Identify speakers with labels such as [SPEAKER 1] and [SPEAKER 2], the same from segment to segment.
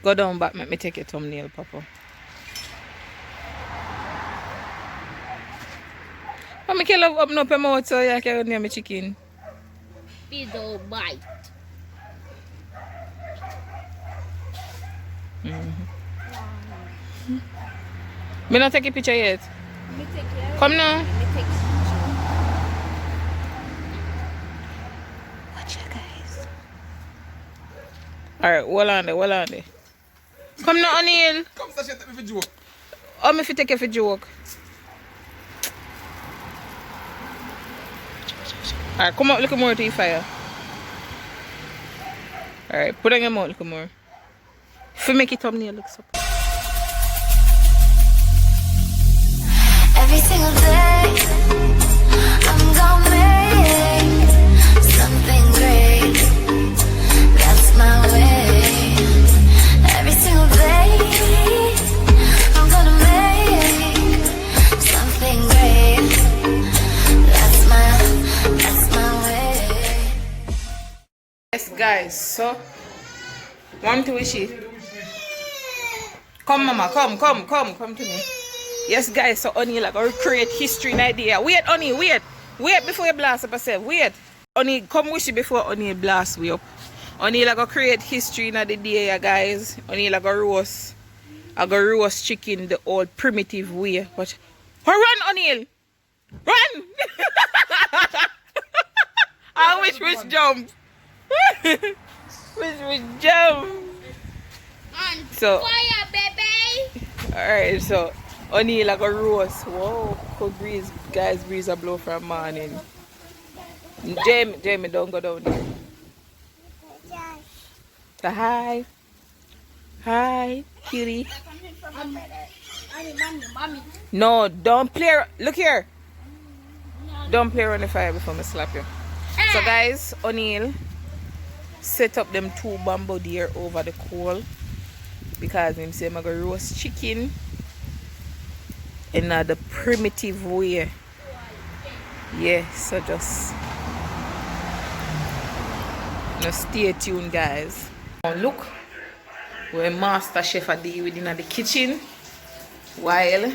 [SPEAKER 1] Go down back, let me take your thumbnail, Papa. I'm going to open up your mouth so you can near my chicken.
[SPEAKER 2] Fizzle bite.
[SPEAKER 1] Me not take a picture yet.
[SPEAKER 2] Me take care.
[SPEAKER 1] Come now.
[SPEAKER 2] Me take picture.
[SPEAKER 1] Watch you guys. Alright, hold on there. Come now, O'Neil.
[SPEAKER 3] Come, Sasha, take me for joke.
[SPEAKER 1] Oh, me fi take you for joke. Alright, come up, look more to your fire. Alright, put on your mouth, look more. If you make it thumbnail, look up.
[SPEAKER 4] Every single day, I'm gonna make something great. That's my way. Every single day, I'm gonna make something great. That's my way.
[SPEAKER 1] Yes, guys, so one to wish it. Come, mama, come to me. Yes, guys, so O'Neil are going to create history in idea. Wait, O'Neil, wait before you blast up yourself. Wait. O'Neil, come wish it before O'Neil blast we up. O'Neil are going to create history in the day, guys. O'Neil are going to roast chicken the old primitive way. But run, O'Neil! Run! I wish jump. wish jump.
[SPEAKER 2] On
[SPEAKER 1] So,
[SPEAKER 2] fire, baby.
[SPEAKER 1] alright, so O'Neil like a roast. Whoa, cold breeze, guys, breeze a blow from morning. Jamie, don't go down there. Say hi. Hi, cutie.
[SPEAKER 2] Mommy.
[SPEAKER 1] No, don't play. Look here. Don't play on the fire before I slap you. So guys, O'Neil set up them 2 bamboo deer over the coal because him say I'm gonna roast chicken in the primitive way. Yeah, so just stay tuned, guys. Now look, we're master chef a day within the kitchen while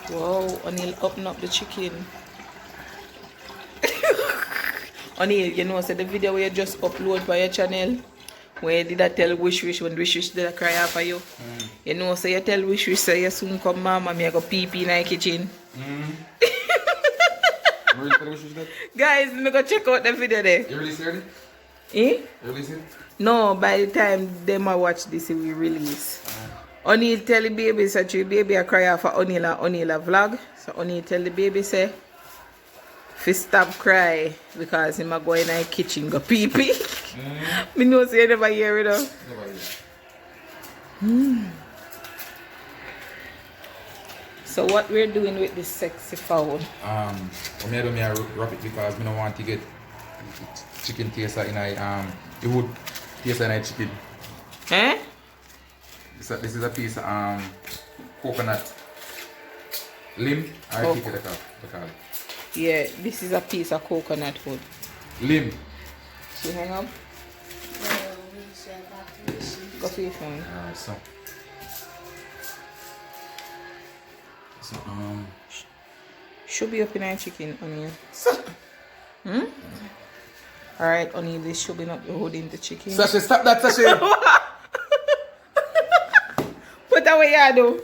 [SPEAKER 1] whoa, O'Neil open up the chicken. O'Neil, you know, so the video where you just upload for your channel, where did I tell Wish when Wish did I cry out for you? You know, so you tell Wish so you soon come mama, me I go pee in the kitchen.
[SPEAKER 3] Where you tell Wish that?
[SPEAKER 1] Guys, me go check out the video there.
[SPEAKER 3] You release it?
[SPEAKER 1] Eh?
[SPEAKER 3] You release it?
[SPEAKER 1] No, by the time they might watch this, it will release. O'Neil tell the baby, so the baby I cry out for O'Neil and O'Neil a vlog. So O'Neil tell the baby say, if stop cry because him a go in the kitchen go pee pee. Me know say you never hear it though.
[SPEAKER 3] Never hear.
[SPEAKER 1] So what we're doing with this sexy fowl?
[SPEAKER 3] For me I don't wrap it because I don't want to get chicken taste in the wood taste in chicken.
[SPEAKER 1] Eh?
[SPEAKER 3] This is a piece of coconut limb. I
[SPEAKER 1] Oh.
[SPEAKER 3] think it's called.
[SPEAKER 1] Yeah, this is a piece of coconut wood.
[SPEAKER 3] Limb.
[SPEAKER 1] She hang up? Go for your phone.
[SPEAKER 3] So
[SPEAKER 1] Should be up in our chicken, O'Neil. Alright, O'Neil, this should be not holding the chicken.
[SPEAKER 3] Sasha, stop that, Sasha.
[SPEAKER 1] Put away, you do.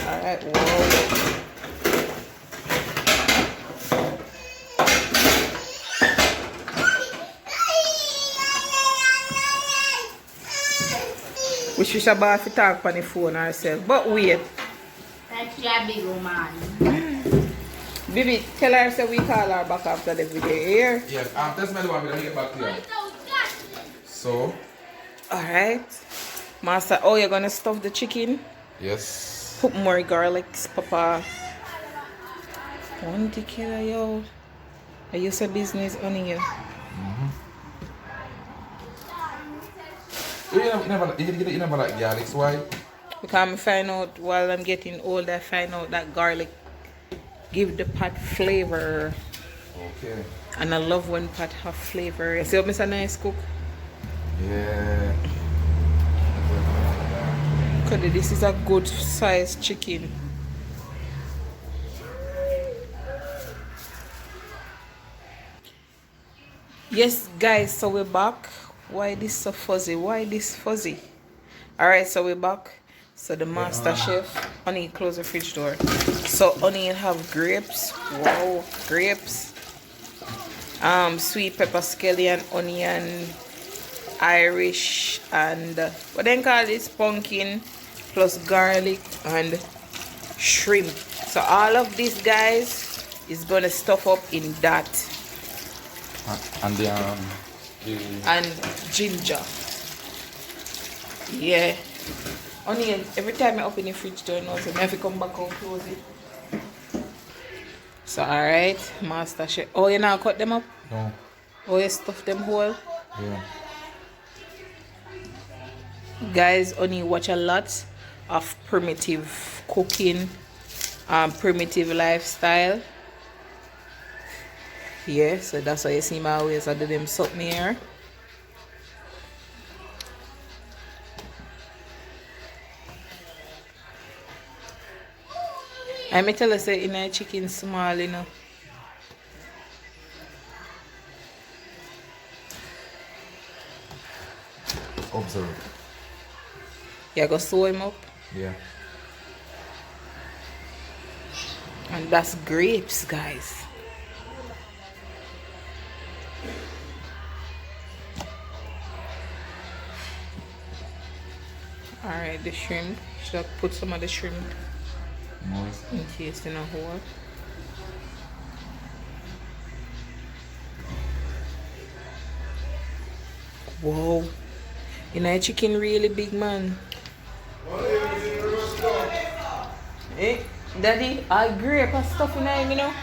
[SPEAKER 1] Alright, whoa. We should about to talk on the phone ourselves. But wait.
[SPEAKER 2] That's your big man.
[SPEAKER 1] Baby, tell her so we call her back after the video here.
[SPEAKER 3] Yes, that's my one. Let me get back to you. So,
[SPEAKER 1] Alright. Master, oh, you're gonna stuff the chicken?
[SPEAKER 3] yes.
[SPEAKER 1] Put more garlics, Papa. 1 kilo, yo. Are you say business on you?
[SPEAKER 3] You never like garlic, why?
[SPEAKER 1] Because I find out while I'm getting old, I find out that garlic give the pot flavor.
[SPEAKER 3] Okay.
[SPEAKER 1] And I love when pot have flavor. You see how Mr. Nice cook?
[SPEAKER 3] Yeah.
[SPEAKER 1] Because this is a good sized chicken. Yes guys, so we're back. Why this so fuzzy? Why this fuzzy? Alright, so we're back. So the master chef, honey, close the fridge door. So honey have grapes. Wow, grapes. Sweet pepper, scallion, onion, Irish, and what they call this, pumpkin, plus garlic and shrimp. So all of these guys is gonna stuff up in that.
[SPEAKER 3] And the
[SPEAKER 1] And ginger. Yeah. Onion, every time I open the fridge door, now, so I have to come back and close it. So, alright, master chef. Oh, you now cut them up?
[SPEAKER 3] no.
[SPEAKER 1] Oh, you stuff them whole?
[SPEAKER 3] Yeah.
[SPEAKER 1] Guys, only watch a lot of primitive cooking, primitive lifestyle. Yeah, so that's why you see my ways. I do them something here. I may tell you say in a chicken small, you know.
[SPEAKER 3] Observe.
[SPEAKER 1] You go sew him up.
[SPEAKER 3] Yeah.
[SPEAKER 1] And that's grapes, guys. Alright, the shrimp. Should I put some of the shrimp
[SPEAKER 3] Nice.
[SPEAKER 1] in case in a hole? Whoa. You know, chicken really big, man. Eh, Daddy, I grape and stuff in him, you know?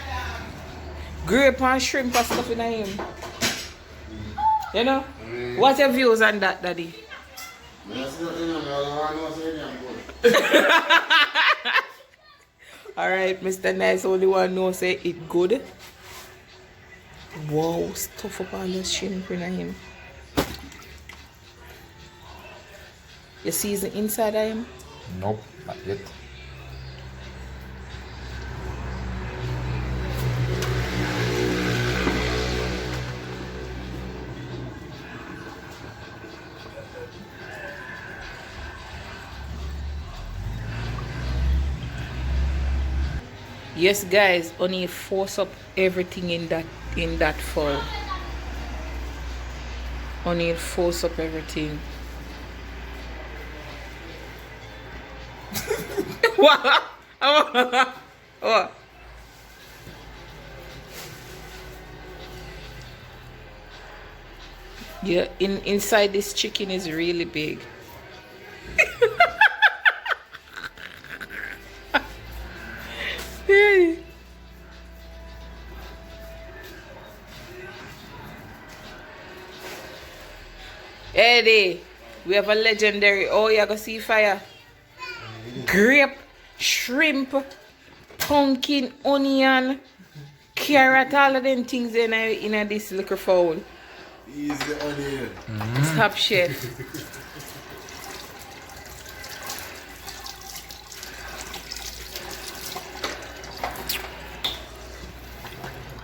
[SPEAKER 1] Grape and shrimp and stuff in him. You know? What's your views on that, Daddy? Alright, Mr. Nice only one know say it good. Wow, stuff up all the shrimp in him. You see the inside of him?
[SPEAKER 3] Nope, not yet.
[SPEAKER 1] Yes guys, only force up everything in that fall. Only force up everything. What? What? Yeah, inside this chicken is really big. Hey. Eddie, we have a legendary. Oh, you go see fire. Grape, shrimp, pumpkin, onion, carrot, all of them things in this little fowl.
[SPEAKER 5] Easy onion.
[SPEAKER 1] Top chef.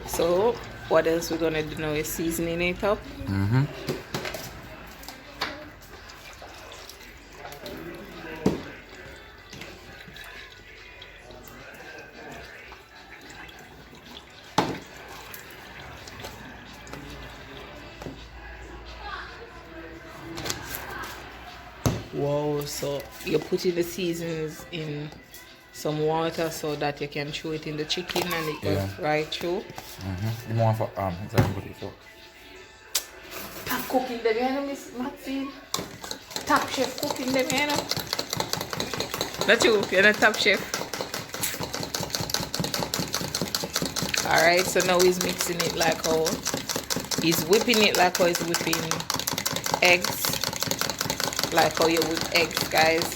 [SPEAKER 1] So, what else we're gonna do now is seasoning it up. Wow, so you're putting the seasons in some water so that you can throw it in the chicken and it goes right through.
[SPEAKER 3] You want for exactly what you for.
[SPEAKER 1] Top cooking them, you know, Miss Maxine? Top chef cooking them, you know? Not you, you're the top chef. Alright, so now he's mixing it like how he's whipping it like how he's whipping eggs. Like how you whip eggs, guys.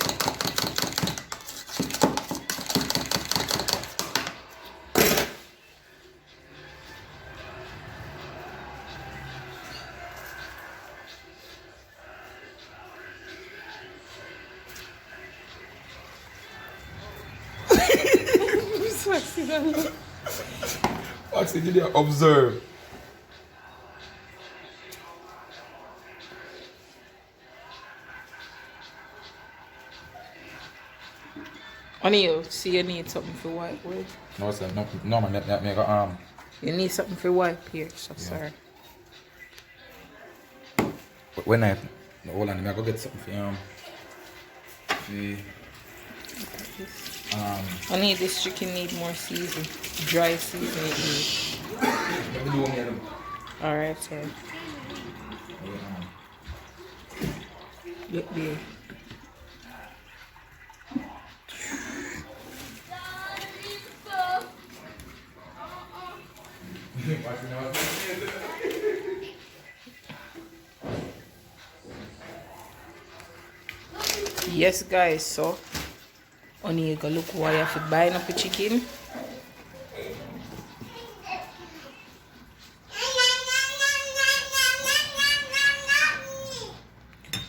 [SPEAKER 3] Actually, did you observe?
[SPEAKER 1] Honey, you see you need something for wipe with.
[SPEAKER 3] No, sir. No, man. Me go
[SPEAKER 1] You need something for wipe here, so sorry.
[SPEAKER 3] When I hold on, I go get something for
[SPEAKER 1] Honey, this chicken need more season. Dry season it needs.
[SPEAKER 3] let me do one here.
[SPEAKER 1] Alright, sir. Look there. Yes, guys, so only you go look why you have to buy up the chicken.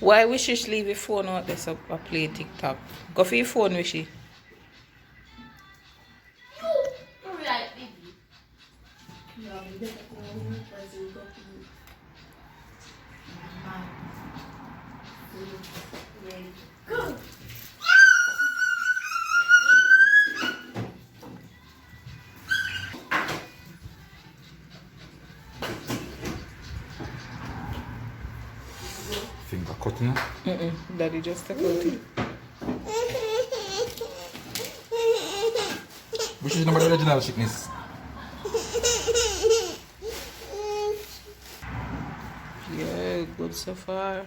[SPEAKER 1] Why we should leave your phone out there so I play TikTok? Go for your phone, Wishy.
[SPEAKER 2] Alright, baby. Go.
[SPEAKER 3] Finger cutting.
[SPEAKER 1] Daddy just take out it.
[SPEAKER 3] Which is number the original sickness?
[SPEAKER 1] Yeah, good so far.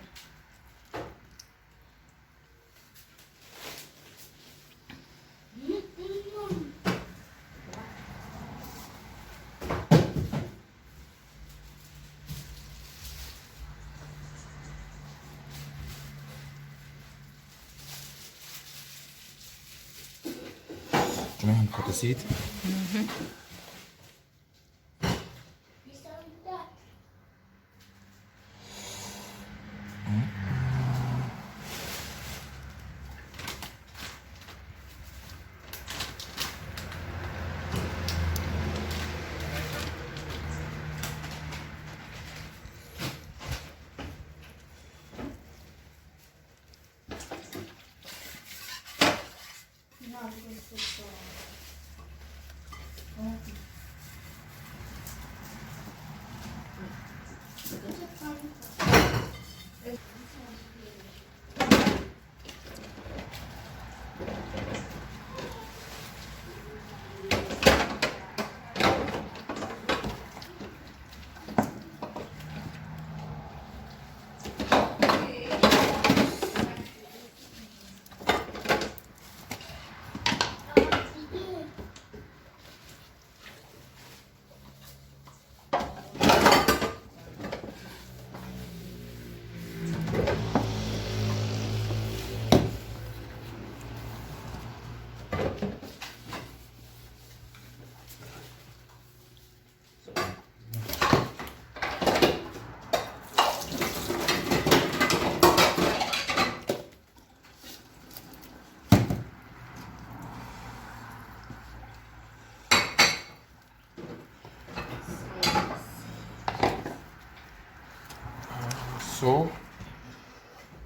[SPEAKER 3] Can I cut the seat? So,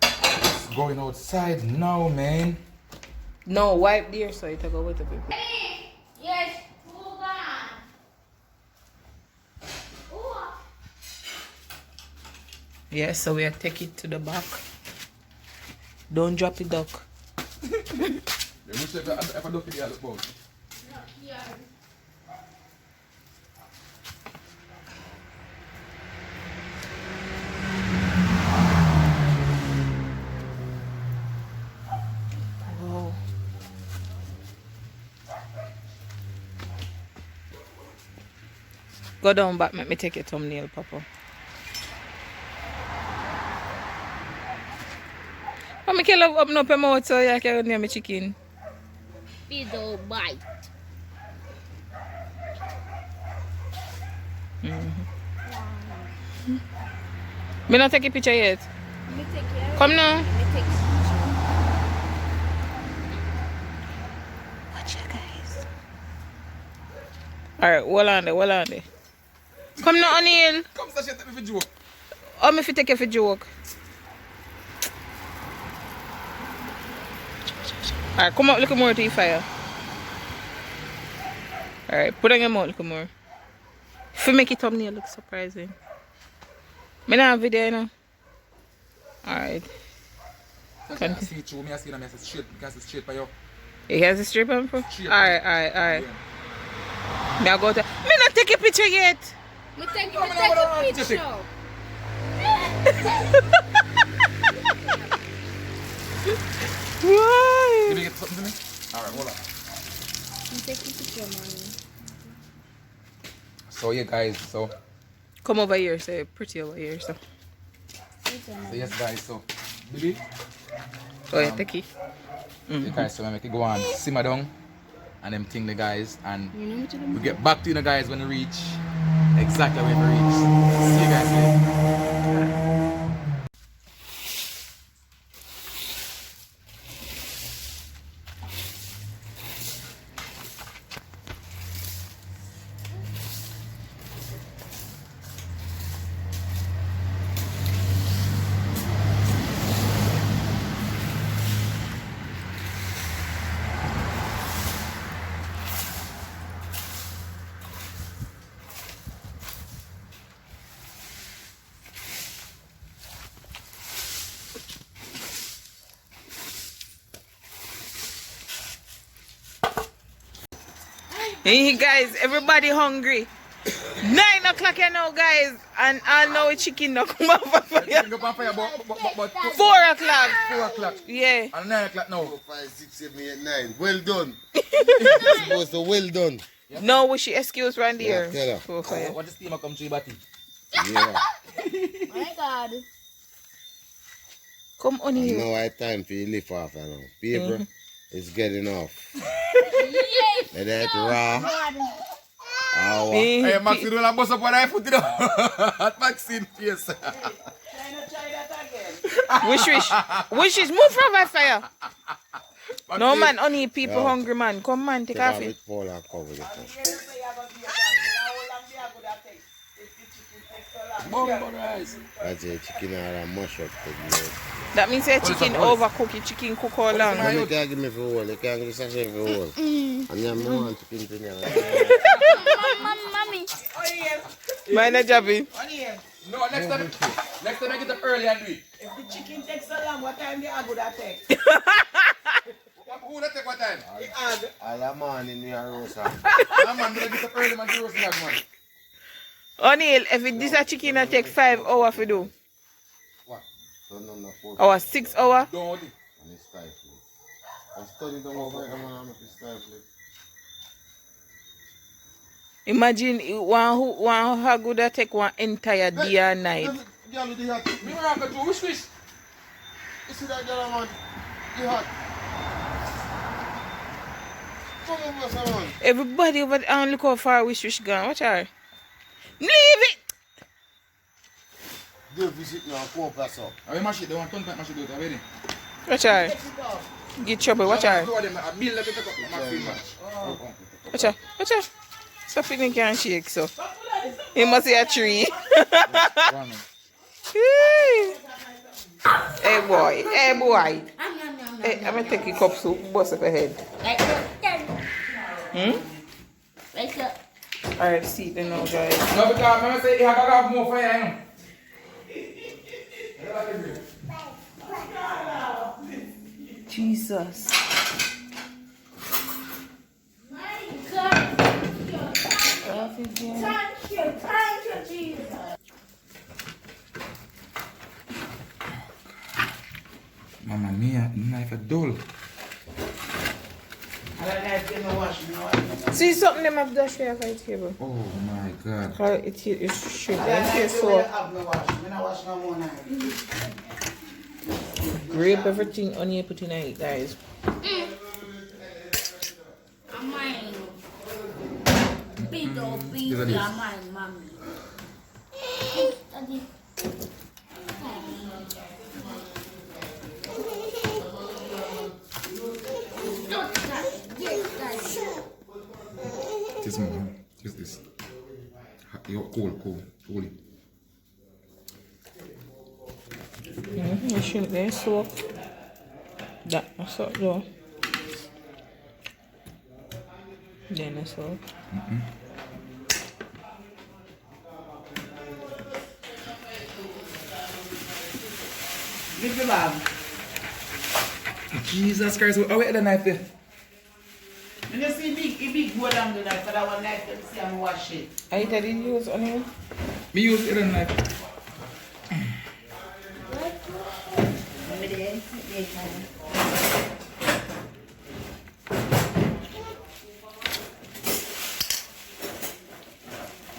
[SPEAKER 3] it's going outside now, man.
[SPEAKER 1] No, wipe there so it go with the paper.
[SPEAKER 2] Yes, hold on. Oh.
[SPEAKER 1] Yeah, so we take it to the back. Don't drop it, duck.
[SPEAKER 3] If I look at the other boat.
[SPEAKER 2] No, here.
[SPEAKER 1] Wow. Go down back, let me take your thumbnail, Papa. I'm going to open up your mouth so you can near my chicken.
[SPEAKER 2] Fiddle bite.
[SPEAKER 1] Me not take a picture yet.
[SPEAKER 2] Let me take care.
[SPEAKER 1] Come now.
[SPEAKER 2] Let me take.
[SPEAKER 1] Watch ya, guys. Alright, hold on there. Come now, O'Neil.
[SPEAKER 3] Come, Sasha, take me for joke.
[SPEAKER 1] Oh, me fi take you for joke. Alright, come up, look more to the fire. Alright, put on your mouth, look more. If you make it thumbnail look surprising. Me not have video, you know. Alright.
[SPEAKER 3] Sasha, I see through me, I see them, I say straight, because it's straight for you.
[SPEAKER 1] He has a strip on for?
[SPEAKER 3] Straight.
[SPEAKER 1] Alright.
[SPEAKER 3] Yeah.
[SPEAKER 1] Me I go to. Me not take a picture yet.
[SPEAKER 2] Me take
[SPEAKER 3] No,
[SPEAKER 2] a picture.
[SPEAKER 1] Why?
[SPEAKER 3] Can you get something to me? Alright, hold on.
[SPEAKER 2] Me take a picture, mommy.
[SPEAKER 3] So yeah guys, so
[SPEAKER 1] Come over here, say pretty over here, so.
[SPEAKER 3] yes guys, so baby.
[SPEAKER 1] Oh yeah, take it.
[SPEAKER 3] Yeah guys, so I make it go on simmer down and them thing the guys and
[SPEAKER 2] You know what to do?
[SPEAKER 3] we get back to you guys when we reach exactly where we reach. See you guys later.
[SPEAKER 1] Hey guys, everybody hungry. 9 o'clock you know guys, and I know chicken not come over for you.
[SPEAKER 3] Go on fire, but
[SPEAKER 1] 4 o'clock.
[SPEAKER 3] 4 o'clock
[SPEAKER 1] Yeah.
[SPEAKER 3] and 9 o'clock now.
[SPEAKER 5] 4, 5, 6, 7, 8, 9. Well done. Supposed to well done.
[SPEAKER 1] No, we should excuse Randy here.
[SPEAKER 5] Yeah, tell her.
[SPEAKER 1] Oh, fire.
[SPEAKER 3] What is steamer come to you, Batty?
[SPEAKER 5] Yeah.
[SPEAKER 2] Oh my God.
[SPEAKER 1] Come on here.
[SPEAKER 5] No, I time for you lift off now. Paper is getting off.
[SPEAKER 2] Yes.
[SPEAKER 5] Let that raw.
[SPEAKER 2] God.
[SPEAKER 5] Hour.
[SPEAKER 3] Hey, Maxine, don't bust up what I put it on. At Maxine face.
[SPEAKER 1] Wish is move from my fire. No
[SPEAKER 3] Maxine.
[SPEAKER 1] man, only people
[SPEAKER 5] Yeah.
[SPEAKER 1] hungry man. Come man, take
[SPEAKER 5] Take
[SPEAKER 1] off
[SPEAKER 5] off
[SPEAKER 1] it.
[SPEAKER 5] with Paul and cover it.
[SPEAKER 3] Bumbo rice.
[SPEAKER 5] That's it. Chicken and mash up.
[SPEAKER 1] That means say
[SPEAKER 3] Hold it
[SPEAKER 1] chicken
[SPEAKER 3] up, hold it.
[SPEAKER 1] overcook it, chicken cook all long.
[SPEAKER 5] But you can't give me for all. You can't give me sachet for all. And you have no one chicken to me.
[SPEAKER 2] Mommy.
[SPEAKER 1] Mine a jabbing.
[SPEAKER 3] No, next time I get up early and do it.
[SPEAKER 6] If the chicken takes so long, what time the aggo that take?
[SPEAKER 3] Who that take what time?
[SPEAKER 6] The aggo.
[SPEAKER 5] All the morning we are roast.
[SPEAKER 3] Yeah, man, I get up early, man, to roast the egg, man.
[SPEAKER 1] O'Neil, if this a chicken that take 5 hours to do.
[SPEAKER 5] So no, no, 4.
[SPEAKER 1] Or 6 hours.
[SPEAKER 3] Don't do it.
[SPEAKER 5] And it's stifling. I studied them over here, man. It's stifling.
[SPEAKER 1] Imagine one how good that take one entire day and night.
[SPEAKER 5] Girl with the hat.
[SPEAKER 3] Me want to do wish.
[SPEAKER 5] You see that girl, man? The hat. Come over, someone.
[SPEAKER 1] Everybody over there and look how far wish gone. Watch her. Leave it!
[SPEAKER 5] Go visit now, come pass up.
[SPEAKER 3] I will mash it, they want 20 mash it out already.
[SPEAKER 1] Watch her. Get trouble, watch her.
[SPEAKER 3] I build like a take up Maxine, man.
[SPEAKER 1] Watch her. Watch her. Stop it, can't shake so. He must see a tree. Hey boy, hey boy. Hey, I'm gonna take a cup soup, bust up ahead.
[SPEAKER 2] Like that.
[SPEAKER 1] Alright, see it now, guys.
[SPEAKER 3] No, because I say you have to have more fire, you know.
[SPEAKER 1] Jesus.
[SPEAKER 2] Thank you, Jesus.
[SPEAKER 3] Mamma mia, knife a dull.
[SPEAKER 1] See something them have dashed here for the table.
[SPEAKER 3] Oh my god.
[SPEAKER 1] It should. It's so. Grape everything on here, put in it, guys.
[SPEAKER 2] Mine. Big old
[SPEAKER 3] Give her this.
[SPEAKER 2] mine, mommy. Daddy. Don't touch. Yes, Daddy.
[SPEAKER 3] This one. Just this. cool it.
[SPEAKER 1] You shouldn't be soak. That's what though. Then I soak.
[SPEAKER 6] Give the bag.
[SPEAKER 3] Jesus Christ, oh wait the knife there.
[SPEAKER 6] And you see big go down the knife for that one knife to see and wash it.
[SPEAKER 1] I didn't use onion.
[SPEAKER 3] Me use the knife.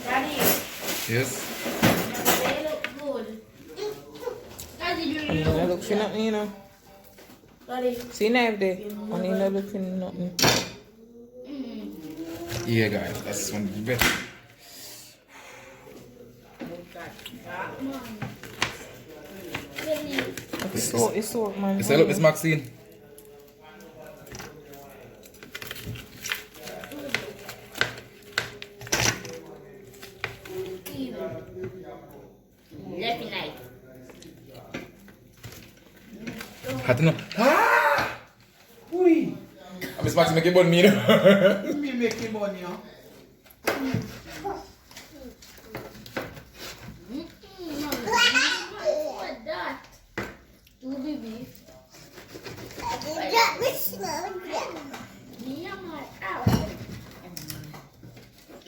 [SPEAKER 2] Daddy,
[SPEAKER 3] Yes.
[SPEAKER 2] they look good. Daddy, do
[SPEAKER 1] Onion
[SPEAKER 2] you?
[SPEAKER 1] I look for nothing, you know.
[SPEAKER 2] Daddy.
[SPEAKER 1] See knife there. Onion I look for nothing.
[SPEAKER 3] Yeah guys, that's one of the best.
[SPEAKER 2] Daddy.
[SPEAKER 1] It's so man.
[SPEAKER 3] Say look, Miss Maxine.
[SPEAKER 2] Left knife.
[SPEAKER 3] Had to know. Ah! Ui! Miss Maxine make it bun me, you know.
[SPEAKER 6] Me make him money, huh?
[SPEAKER 2] What that? Two baby.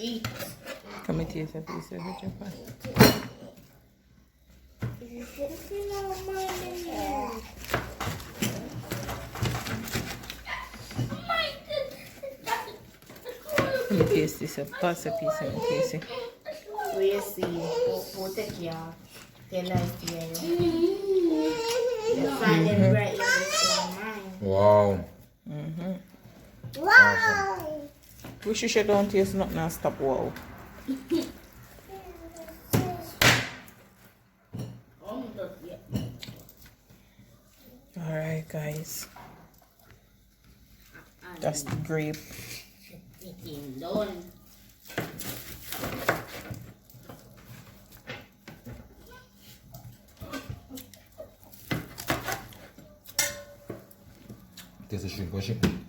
[SPEAKER 2] Eat.
[SPEAKER 1] Come and taste a piece of it, Japan. Let me taste this up. Pass a piece and taste it.
[SPEAKER 2] We see. We'll take care. They like to hear you. You find them right in this mine.
[SPEAKER 3] Wow.
[SPEAKER 1] Wish you don't taste nothing and stop wow. Alright guys. That's the grape.
[SPEAKER 2] Eating done.
[SPEAKER 3] Taste the shrimp, go shrimp.